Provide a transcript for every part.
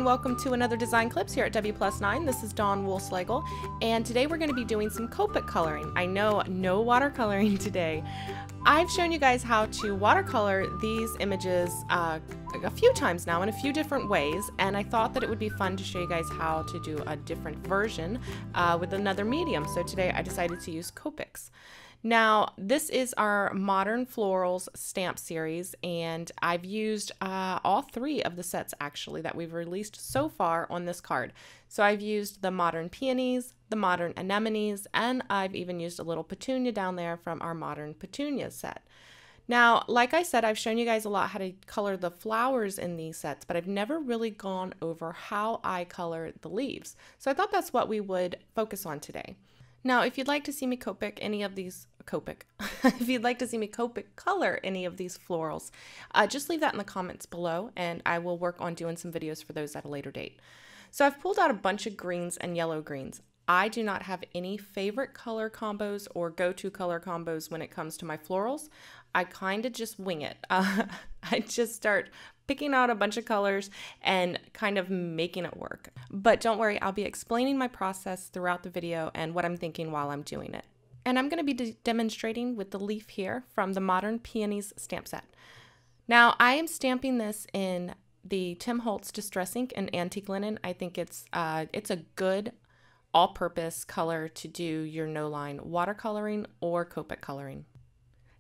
welcome to another Design Clips here at W+9. This is Dawn Woolslegel, and today we're going to be doing some Copic coloring. I know, no watercoloring today. I've shown you guys how to watercolor these images a few times now in a few different ways, and I thought that it would be fun to show you guys how to do a different version with another medium. So today I decided to use Copics. Now, this is our Modern Florals stamp series, and I've used all three of the sets actually that we've released so far on this card. So I've used the Modern Peonies, the Modern Anemones, and I've even used a little petunia down there from our Modern Petunias set. Now, like I said, I've shown you guys a lot how to color the flowers in these sets, but I've never really gone over how I color the leaves. So I thought that's what we would focus on today. Now, if you'd like to see me Copic any of these, if you'd like to see me Copic color any of these florals, just leave that in the comments below and I will work on doing some videos for those at a later date. So I've pulled out a bunch of greens and yellow greens. I do not have any favorite color combos or go-to color combos when it comes to my florals. I kind of just wing it. I just start picking out a bunch of colors and kind of making it work. But don't worry, I'll be explaining my process throughout the video and what I'm thinking while I'm doing it. And I'm going to be demonstrating with the leaf here from the Modern Peonies stamp set. Now, I am stamping this in the Tim Holtz Distress Ink and Antique Linen. I think it's a good all-purpose color to do your no-line watercoloring or Copic coloring.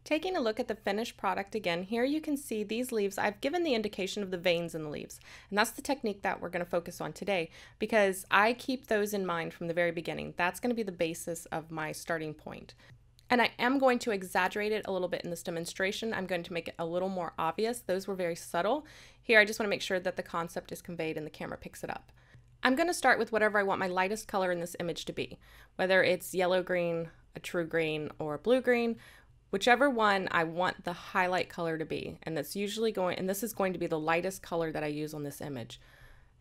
Taking a look at the finished product again, here you can see these leaves. I've given the indication of the veins in the leaves, and that's the technique that we're going to focus on today because I keep those in mind from the very beginning. That's going to be the basis of my starting point. And I am going to exaggerate it a little bit in this demonstration. I'm going to make it a little more obvious. Those were very subtle. Here I just want to make sure that the concept is conveyed and the camera picks it up. I'm going to start with whatever I want my lightest color in this image to be, whether it's yellow green, a true green, or blue green. Whichever one I want the highlight color to be, and this is going to be the lightest color that I use on this image.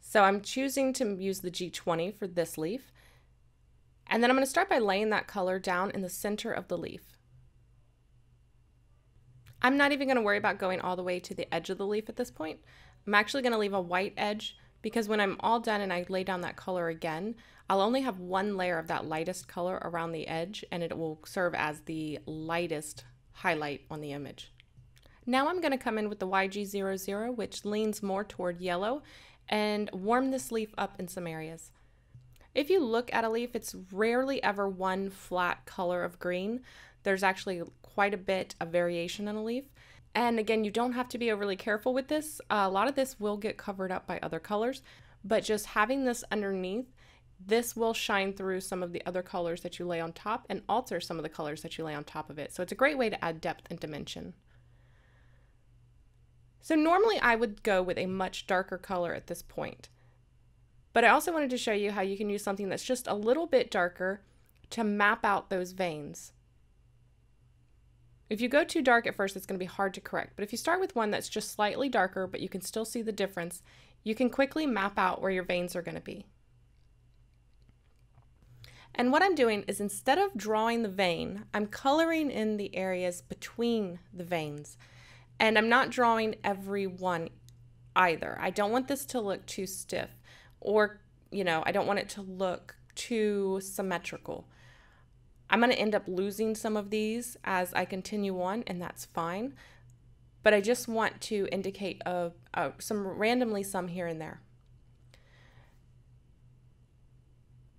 So I'm choosing to use the G20 for this leaf, and then I'm going to start by laying that color down in the center of the leaf. I'm not even going to worry about going all the way to the edge of the leaf at this point. I'm actually going to leave a white edge because when I'm all done and I lay down that color again, I'll only have one layer of that lightest color around the edge and it will serve as the lightest highlight on the image. Now I'm going to come in with the YG00, which leans more toward yellow, and warm this leaf up in some areas. If you look at a leaf, it's rarely ever one flat color of green. There's actually quite a bit of variation in a leaf. And again, you don't have to be overly careful with this. A lot of this will get covered up by other colors, but just having this underneath, this will shine through some of the other colors that you lay on top and alter some of the colors that you lay on top of it. So it's a great way to add depth and dimension. So normally I would go with a much darker color at this point, but I also wanted to show you how you can use something that's just a little bit darker to map out those veins. If you go too dark at first, it's going to be hard to correct, but if you start with one that's just slightly darker, but you can still see the difference, you can quickly map out where your veins are going to be. And what I'm doing is instead of drawing the vein, I'm coloring in the areas between the veins. And I'm not drawing every one either. I don't want this to look too stiff or, I don't want it to look too symmetrical. I'm going to end up losing some of these as I continue on, and that's fine. But I just want to indicate randomly some here and there.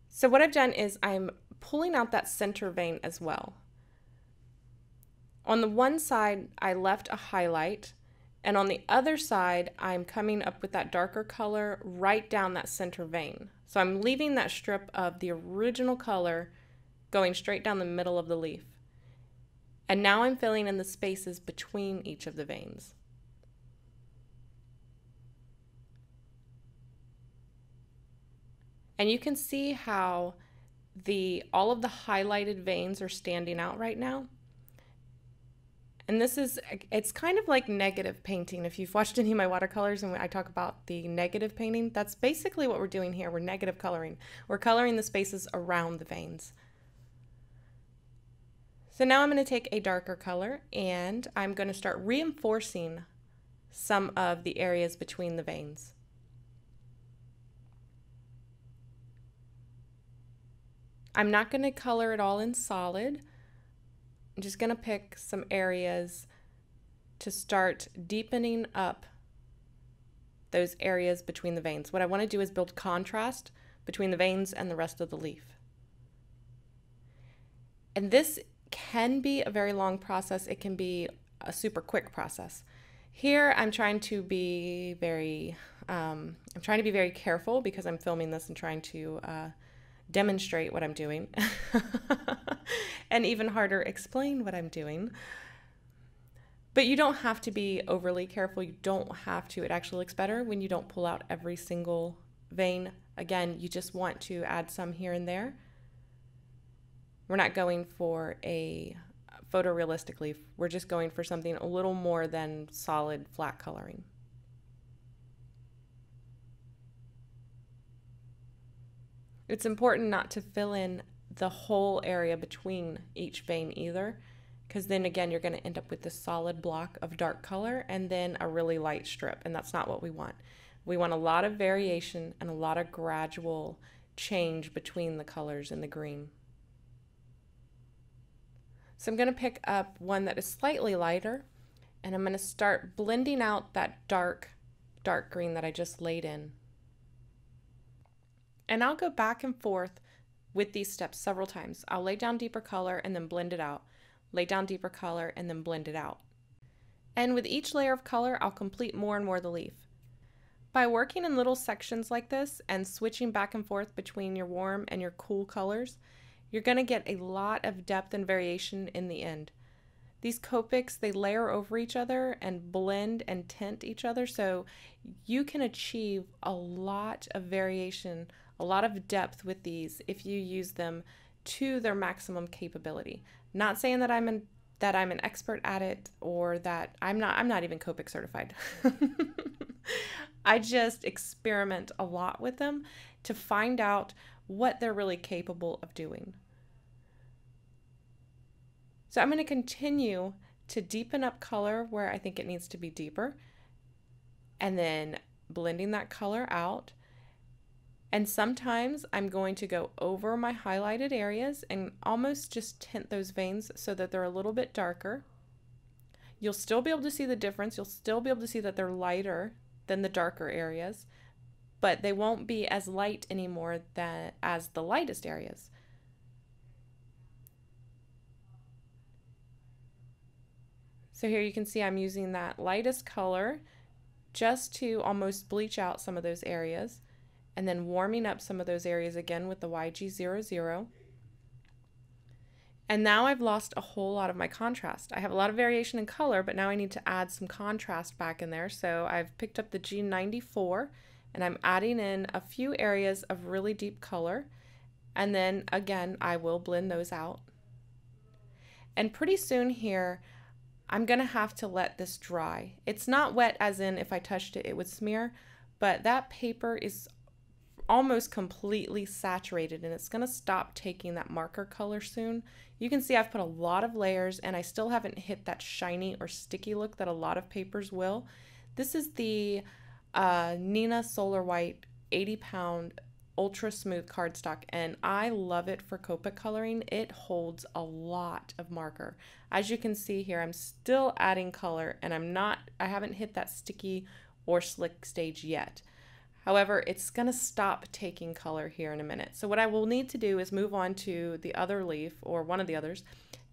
So what I've done is I'm pulling out that center vein as well. On the one side, I left a highlight, and on the other side, I'm coming up with that darker color right down that center vein. So I'm leaving that strip of the original color going straight down the middle of the leaf. And now I'm filling in the spaces between each of the veins. And you can see how all of the highlighted veins are standing out right now. And it's kind of like negative painting. If you've watched any of my watercolors and I talk about the negative painting, that's basically what we're doing here. We're negative coloring. We're coloring the spaces around the veins. So now I'm going to take a darker color and I'm going to start reinforcing some of the areas between the veins. I'm not going to color it all in solid. I'm just going to pick some areas to start deepening up those areas between the veins. What I want to do is build contrast between the veins and the rest of the leaf. And this can be a very long process. It can be a super quick process. Here I'm trying to be very careful because I'm filming this and trying to demonstrate what I'm doing and even harder explain what I'm doing. But you don't have to be overly careful. You don't have to. It actually looks better when you don't pull out every single vein. Again, you just want to add some here and there. We're not going for a photorealistic leaf. We're just going for something a little more than solid flat coloring. It's important not to fill in the whole area between each vein either, because then again you're going to end up with this solid block of dark color and then a really light strip, and that's not what we want. We want a lot of variation and a lot of gradual change between the colors in the green. So I'm going to pick up one that is slightly lighter, and I'm going to start blending out that dark green that I just laid in. And I'll go back and forth with these steps several times. I'll lay down deeper color and then blend it out. Lay down deeper color and then blend it out. And with each layer of color, I'll complete more and more of the leaf. By working in little sections like this and switching back and forth between your warm and your cool colors, you're going to get a lot of depth and variation in the end. These Copics, they layer over each other and blend and tint each other, so you can achieve a lot of variation, a lot of depth with these if you use them to their maximum capability. Not saying that I'm an expert at it, or that I'm not even Copic certified. I just experiment a lot with them to find out what they're really capable of doing. So I'm going to continue to deepen up color where I think it needs to be deeper, and then blending that color out. And sometimes I'm going to go over my highlighted areas and almost just tint those veins so that they're a little bit darker. You'll still be able to see the difference. You'll still be able to see that they're lighter than the darker areas, but they won't be as light anymore as the lightest areas. So here you can see I'm using that lightest color just to almost bleach out some of those areas, and then warming up some of those areas again with the YG00. And now I've lost a whole lot of my contrast. I have a lot of variation in color, but now I need to add some contrast back in there. So I've picked up the G94 and I'm adding in a few areas of really deep color. And then again, I will blend those out. And pretty soon here, I'm gonna have to let this dry. It's not wet as in if I touched it, it would smear, but that paper is almost completely saturated and it's gonna stop taking that marker color soon. You can see I've put a lot of layers and I still haven't hit that shiny or sticky look that a lot of papers will. This is the Nina Solar White 80-pound ultra smooth cardstock, and I love it for Copic coloring. It holds a lot of marker. As you can see here, I'm still adding color and I haven't hit that sticky or slick stage yet. However, it's gonna stop taking color here in a minute. So what I will need to do is move on to the other leaf, or one of the others,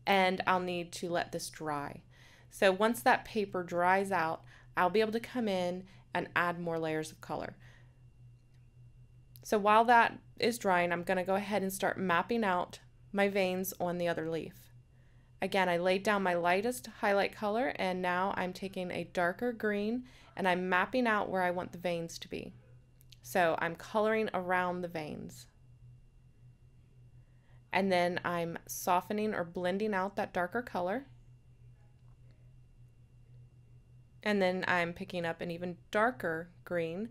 and I'll need to let this dry. So once that paper dries out, I'll be able to come in and add more layers of color. So while that is drying, I'm gonna go ahead and start mapping out my veins on the other leaf. Again, I laid down my lightest highlight color, and now I'm taking a darker green and I'm mapping out where I want the veins to be. So I'm coloring around the veins. And then I'm softening or blending out that darker color. And then I'm picking up an even darker green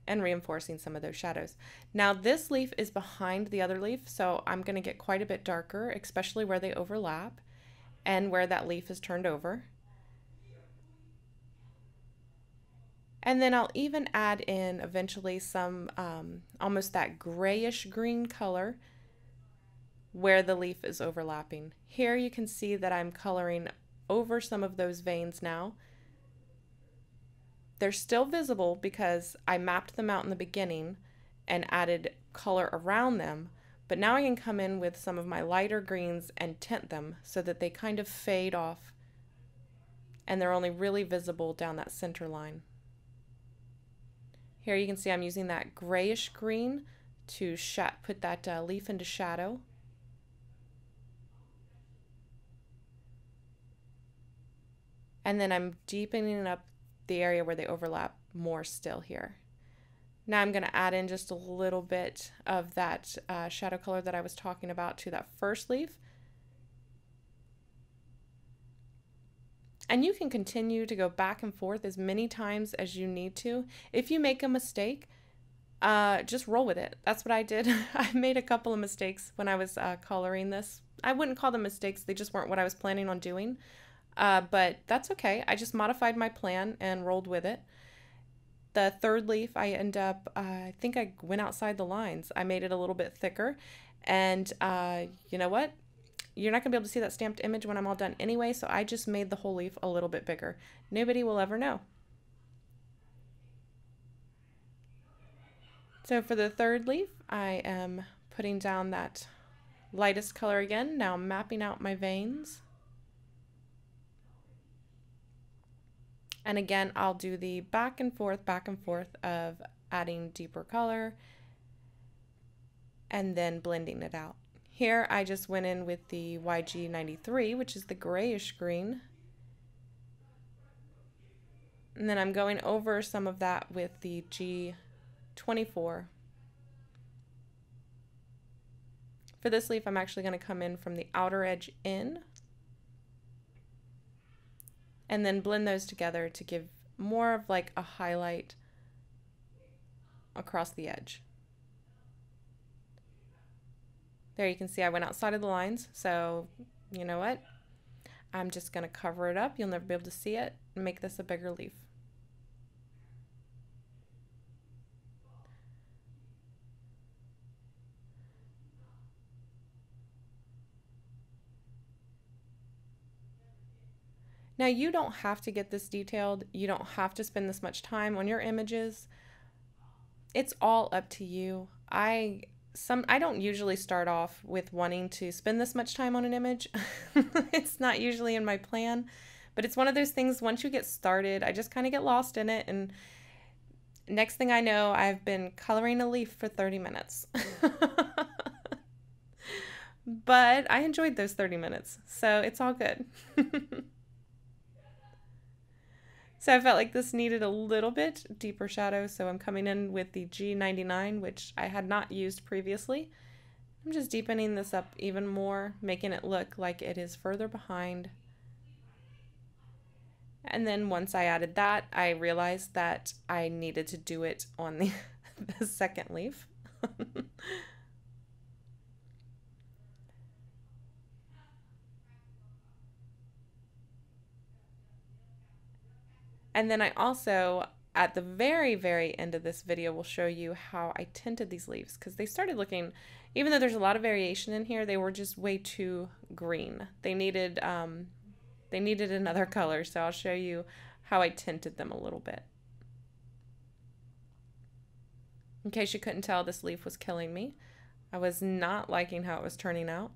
and reinforcing some of those shadows. Now this leaf is behind the other leaf, so I'm going to get quite a bit darker, especially where they overlap and where that leaf is turned over. And then I'll even add in eventually some almost that grayish green color where the leaf is overlapping. Here you can see that I'm coloring over some of those veins now. They're still visible because I mapped them out in the beginning and added color around them, but now I can come in with some of my lighter greens and tint them so that they kind of fade off and they're only really visible down that center line. Here you can see I'm using that grayish green to put that leaf into shadow. And then I'm deepening up the area where they overlap more still here. Now I'm going to add in just a little bit of that shadow color that I was talking about to that first leaf. And you can continue to go back and forth as many times as you need to. If you make a mistake, just roll with it. That's what I did. I made a couple of mistakes when I was coloring this. I wouldn't call them mistakes. They just weren't what I was planning on doing. But that's okay. I just modified my plan and rolled with it. The third leaf, I I think I went outside the lines. I made it a little bit thicker. And you know what? You're not going to be able to see that stamped image when I'm all done anyway, so I just made the whole leaf a little bit bigger. Nobody will ever know. So for the third leaf, I am putting down that lightest color again, now mapping out my veins. And again, I'll do the back and forth of adding deeper color and then blending it out. Here I just went in with the YG93, which is the grayish green. And then I'm going over some of that with the G24. For this leaf, I'm actually going to come in from the outer edge in and then blend those together to give more of like a highlight across the edge. There you can see I went outside of the lines, so you know what? I'm just going to cover it up. You'll never be able to see it and make this a bigger leaf. Now you don't have to get this detailed. You don't have to spend this much time on your images. It's all up to you. I don't usually start off with wanting to spend this much time on an image. It's not usually in my plan, but it's one of those things, once you get started, I just kind of get lost in it, and next thing I know, I've been coloring a leaf for 30 minutes. But I enjoyed those 30 minutes, so it's all good. So I felt like this needed a little bit deeper shadow, so I'm coming in with the G99, which I had not used previously. I'm just deepening this up even more, making it look like it is further behind. And then once I added that, I realized that I needed to do it on the second leaf. And then I also, at the very, very end of this video, will show you how I tinted these leaves, because they started looking, even though there's a lot of variation in here, they were just way too green. They needed another color, so I'll show you how I tinted them a little bit. In case you couldn't tell, this leaf was killing me. I was not liking how it was turning out.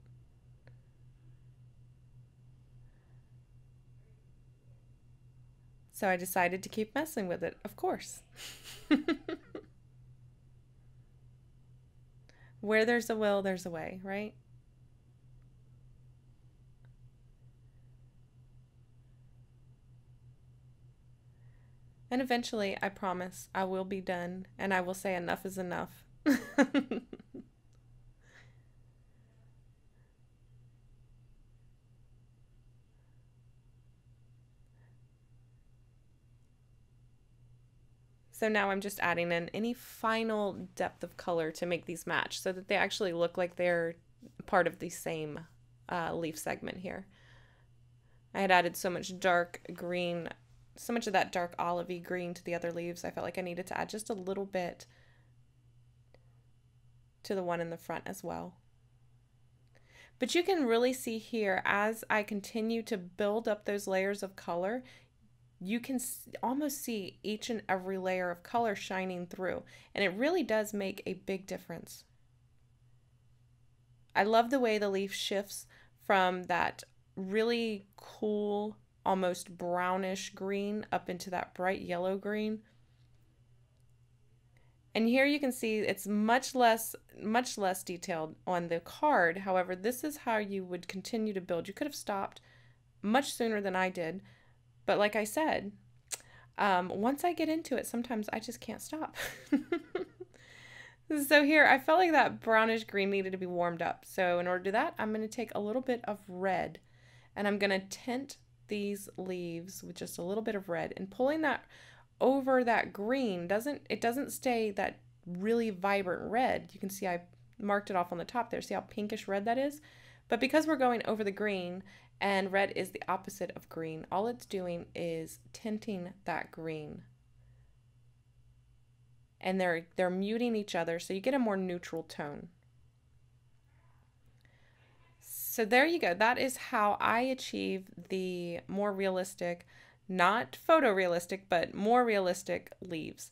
So I decided to keep messing with it, of course. Where there's a will, there's a way, right? And eventually, I promise, I will be done, and I will say enough is enough. So now I'm just adding in any final depth of color to make these match so that they actually look like they're part of the same leaf segment here. I had added so much dark green, so much of that dark olivey green to the other leaves, I felt like I needed to add just a little bit to the one in the front as well. But you can really see here, as I continue to build up those layers of color, you can almost see each and every layer of color shining through, and it really does make a big difference. I love the way the leaf shifts from that really cool, almost brownish green up into that bright yellow green. And here you can see it's much less detailed on the card. However, this is how you would continue to build. You could have stopped much sooner than I did. But like I said, once I get into it, sometimes I just can't stop. So here, I felt like that brownish green needed to be warmed up. So in order to do that, I'm going to take a little bit of red and I'm going to tint these leaves with just a little bit of red, and pulling that over that green doesn't stay that really vibrant red. You can see I marked it off on the top there. See how pinkish red that is? But because we're going over the green, and red is the opposite of green, all it's doing is tinting that green. And they're muting each other, so you get a more neutral tone. So there you go. That is how I achieve the more realistic, not photorealistic, but more realistic leaves.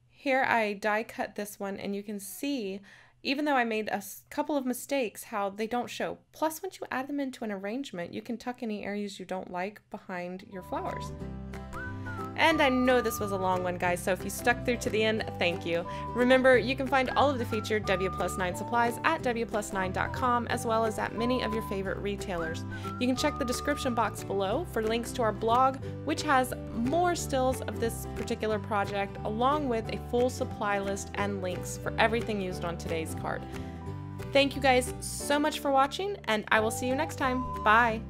Here I die cut this one, and you can see, even though I made a couple of mistakes, how they don't show. Plus, once you add them into an arrangement, you can tuck any areas you don't like behind your flowers. And I know this was a long one, guys, so if you stuck through to the end, thank you. Remember, you can find all of the featured W+9 supplies at W+9.com, as well as at many of your favorite retailers. You can check the description box below for links to our blog, which has more stills of this particular project, along with a full supply list and links for everything used on today's card. Thank you guys so much for watching, and I will see you next time. Bye!